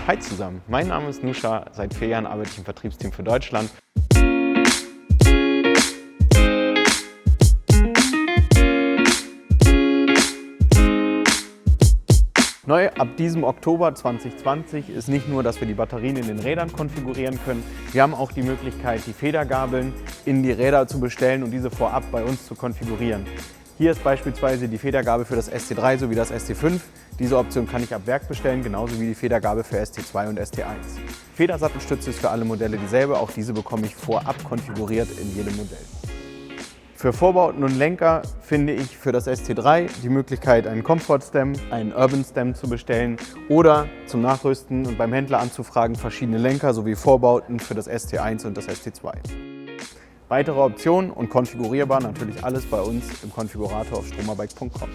Hi zusammen, mein Name ist Nusha, seit 4 Jahren arbeite ich im Vertriebsteam für Deutschland. Neu ab diesem Oktober 2020 ist nicht nur, dass wir die Batterien in den Rädern konfigurieren können, wir haben auch die Möglichkeit, die Federgabeln in die Räder zu bestellen und diese vorab bei uns zu konfigurieren. Hier ist beispielsweise die Federgabel für das ST3 sowie das ST5. Diese Option kann ich ab Werk bestellen, genauso wie die Federgabel für ST2 und ST1. Federsattelstütze ist für alle Modelle dieselbe, auch diese bekomme ich vorab konfiguriert in jedem Modell. Für Vorbauten und Lenker finde ich für das ST3 die Möglichkeit, einen Comfort Stem, einen Urban Stem zu bestellen oder zum Nachrüsten und beim Händler anzufragen verschiedene Lenker sowie Vorbauten für das ST1 und das ST2. Weitere Optionen und konfigurierbar natürlich alles bei uns im Konfigurator auf stromabike.com.